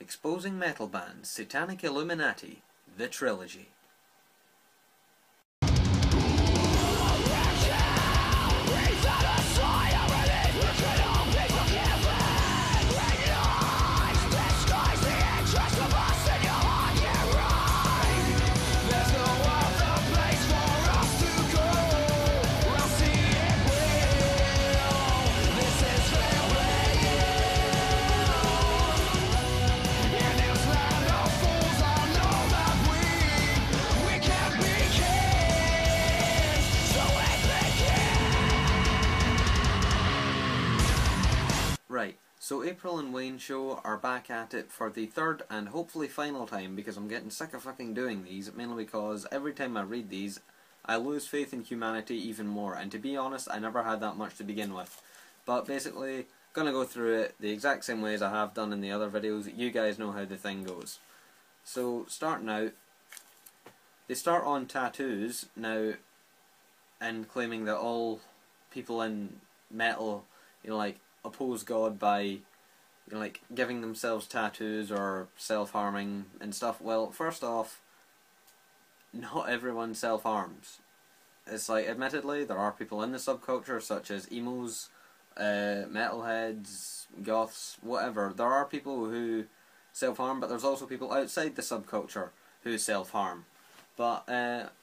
Exposing metal bands, Satanic Illuminati, the trilogy. Right, so April and Wayne Show are back at it for the third and hopefully final time, because I'm getting sick of fucking doing these, mainly because every time I read these I lose faith in humanity even more, and to be honest I never had that much to begin with. But basically, gonna go through it the exact same way as I have done in the other videos. You guys know how the thing goes. So starting out, they start on tattoos now, and claiming that all people in metal, like, oppose God by, like, giving themselves tattoos or self-harming and stuff. Well, first off, not everyone self-harms. It's like, admittedly, there are people in the subculture, such as emos, metalheads, goths, whatever. There are people who self-harm, but there's also people outside the subculture who self-harm. But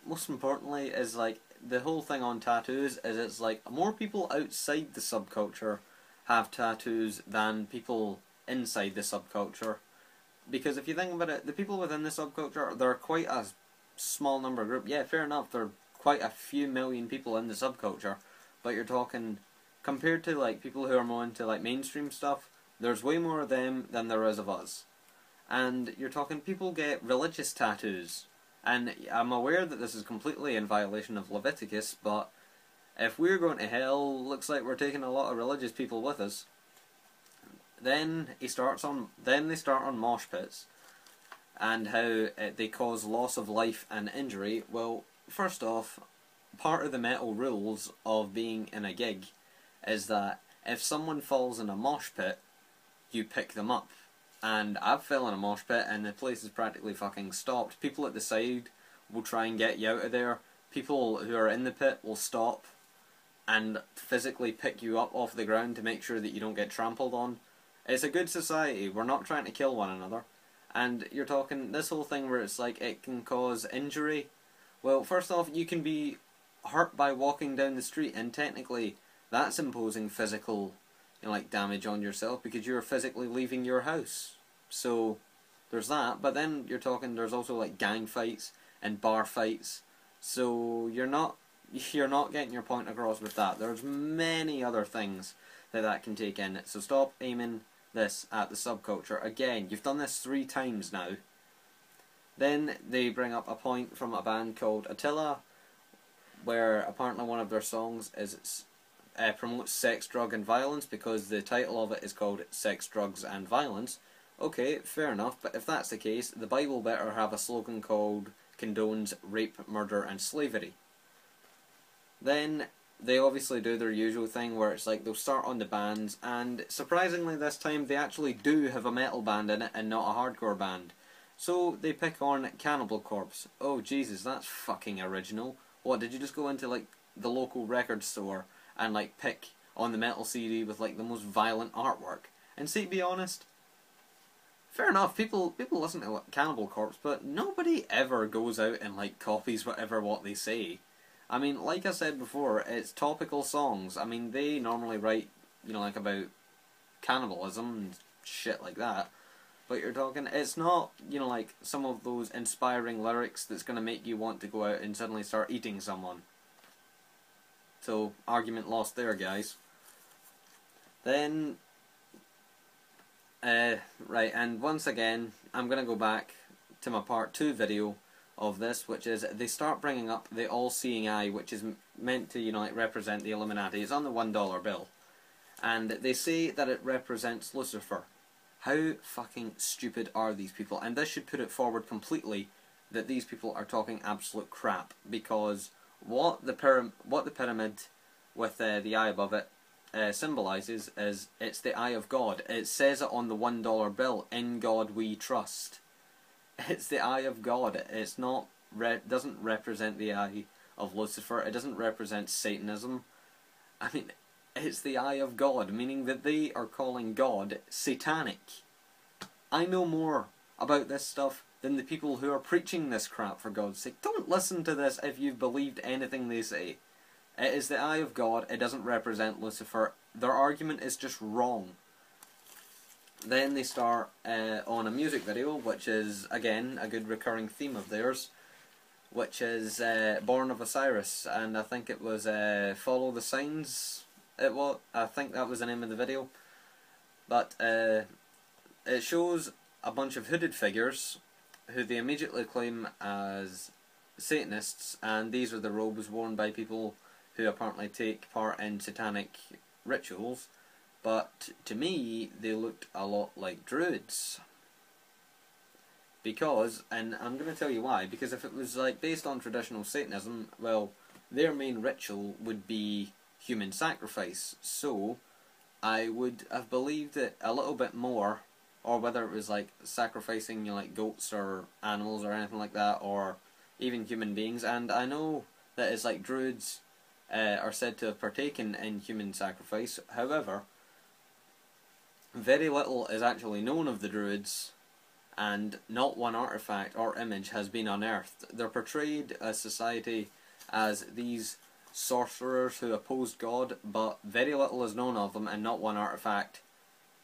most importantly is, like, the whole thing on tattoos is, it's like more people outside the subculture have tattoos than people inside the subculture. Because if you think about it, the people within the subculture, they're quite a small number group. Yeah, fair enough, there are quite a few million people in the subculture, but you're talking, compared to, like, people who are more into, like, mainstream stuff, there's way more of them than there is of us. And you're talking, people get religious tattoos. And I'm aware that this is completely in violation of Leviticus, but if we're going to hell, looks like we're taking a lot of religious people with us. Then they start on mosh pits, and how they cause loss of life and injury. Well, first off, part of the metal rules of being in a gig is that if someone falls in a mosh pit, you pick them up. And I've fell in a mosh pit and the place is practically fucking stopped. People at the side will try and get you out of there. People who are in the pit will stop and physically pick you up off the ground to make sure that you don't get trampled on. It's a good society. We're not trying to kill one another. And you're talking this whole thing where it's like it can cause injury. Well, first off, you can be hurt by walking down the street, and technically that's imposing physical, like, damage on yourself because you're physically leaving your house. So there's that. But then you're talking, there's also, like, gang fights and bar fights. So you're not getting your point across with that. There's many other things that can take in. So stop aiming this at the subculture. Again, you've done this 3 times now. Then they bring up a point from a band called Attila, where apparently one of their songs is promotes sex, drug and violence, because the title of it is called Sex, Drugs and Violence. Okay, fair enough, but if that's the case, the Bible better have a slogan called condones rape, murder and slavery. Then they obviously do their usual thing where it's like they'll start on the bands, and surprisingly this time they actually do have a metal band in it and not a hardcore band. So they pick on Cannibal Corpse. Oh Jesus, that's fucking original. What, did you just go into, like, the local record store and, like, pick on the metal CD with, like, the most violent artwork? And see, to be honest, fair enough, people listen to Cannibal Corpse, but nobody ever goes out and, like, copies what they say. I mean, like I said before, it's topical songs. I mean, they normally write, like, about cannibalism and shit like that. But you're talking, it's not, like, some of those inspiring lyrics that's going to make you want to go out and suddenly start eating someone. So, argument lost there, guys. Then, right, and once again, I'm going to go back to my part 2 video of this, which is, they start bringing up the all-seeing eye, which is meant to, like, represent the Illuminati. It's on the $1 bill. And they say that it represents Lucifer. How fucking stupid are these people? And this should put it forward completely that these people are talking absolute crap, because what the pyramid with the eye above it symbolises is it's the eye of God. It says it on the $1 bill, "In God we trust." It's the eye of God. It's not doesn't represent the eye of Lucifer. It doesn't represent Satanism. I mean, it's the eye of God, meaning that they are calling God satanic. I know more about this stuff than the people who are preaching this crap, for God's sake. Don't listen to this if you've believed anything they say. It is the eye of God. It doesn't represent Lucifer. Their argument is just wrong. Then they start on a music video, which is, again, a good recurring theme of theirs, which is Born of Osiris, and I think it was Follow the Signs. I think that was the name of the video. But it shows a bunch of hooded figures who they immediately claim as Satanists, and these are the robes worn by people who apparently take part in satanic rituals, but to me they looked a lot like druids. Because, and I'm going to tell you why, because if it was like based on traditional Satanism, well, their main ritual would be human sacrifice, so I would have believed it a little bit more, or whether it was like sacrificing, you know, like goats or animals or anything like that, or even human beings. And I know that it's like druids are said to have partaken in human sacrifice. However, very little is actually known of the druids, and not one artifact or image has been unearthed. They're portrayed as society as these sorcerers who opposed God, but very little is known of them, and not one artifact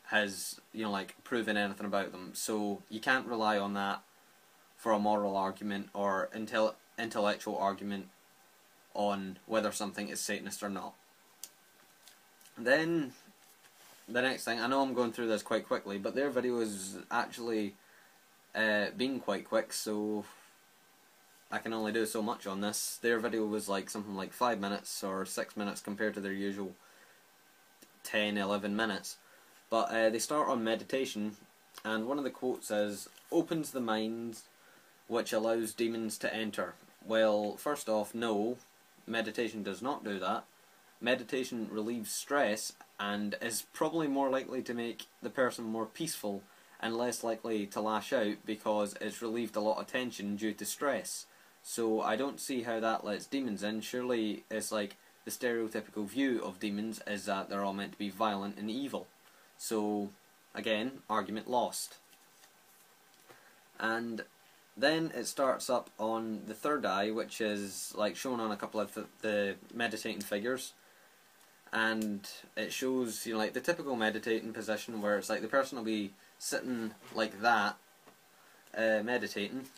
has, you know, like, proven anything about them. So you can't rely on that for a moral argument or intellectual argument on whether something is Satanist or not. Then the next thing, I know I'm going through this quite quickly, but their video is actually being quite quick, so I can only do so much on this. Their video was like something like 5 minutes or 6 minutes compared to their usual 10-11 minutes. But they start on meditation, and one of the quotes is, "Opens the mind which allows demons to enter." Well, first off, no, meditation does not do that. Meditation relieves stress and is probably more likely to make the person more peaceful and less likely to lash out, because it's relieved a lot of tension due to stress. So I don't see how that lets demons in. Surely it's like the stereotypical view of demons is that they're all meant to be violent and evil. So again, argument lost. And then it starts up on the third eye, which is like shown on a couple of the meditating figures, and it shows, you know, like the typical meditating position where it's like the person will be sitting like that, meditating,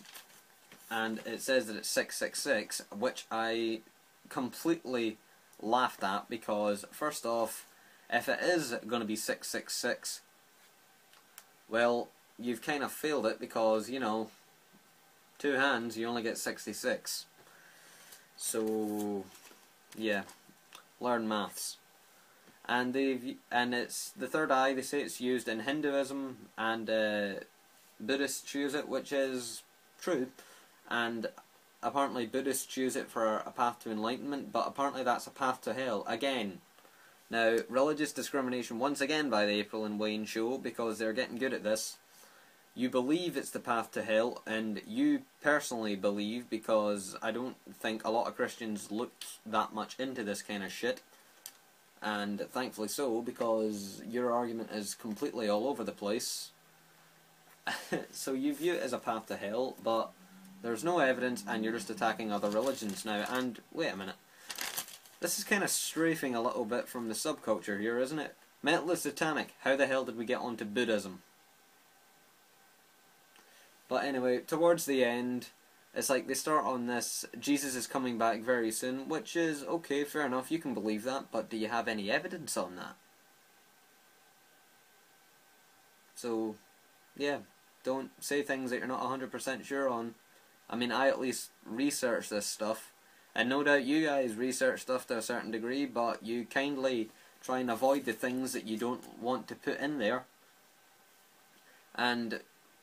and it says that it's 666, which I completely laughed at, because first off, if it is going to be 666, well, you've kind of failed it, because, you know, 2 hands, you only get 66. So, yeah, learn maths. And it's the third eye. They say it's used in Hinduism, and Buddhists use it, which is true. And apparently Buddhists use it for a path to enlightenment, but apparently that's a path to hell again. Now, religious discrimination once again by the April and Wayne show, because they're getting good at this. You believe it's the path to hell, and you personally believe, because I don't think a lot of Christians look that much into this kind of shit, and thankfully so, because your argument is completely all over the place. So you view it as a path to hell, but there's no evidence, and you're just attacking other religions now. And wait a minute, this is kind of strafing a little bit from the subculture here, isn't it? Metal is satanic. How the hell did we get onto Buddhism? But anyway, towards the end, it's like they start on this, Jesus is coming back very soon, which is, okay, fair enough, you can believe that, but do you have any evidence on that? So, yeah, don't say things that you're not 100% sure on. I mean, I at least research this stuff, and no doubt you guys research stuff to a certain degree, but you kindly try and avoid the things that you don't want to put in there. And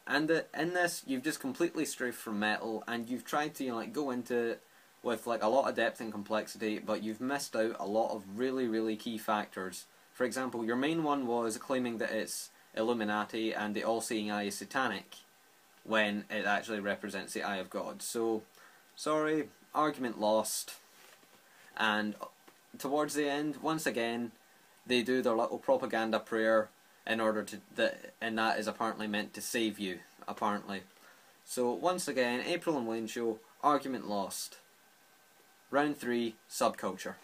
in this, you've just completely strayed from metal, and you've tried to, you know, like, go into with like a lot of depth and complexity, but you've missed out a lot of really key factors. For example, your main one was claiming that it's Illuminati and the all-seeing eye is Satanic, when it actually represents the eye of God. So, sorry, argument lost. And towards the end, once again, they do their little propaganda prayer in order to, and that is apparently meant to save you, apparently. So, once again, April and Wayne show, argument lost. Round 3, subculture.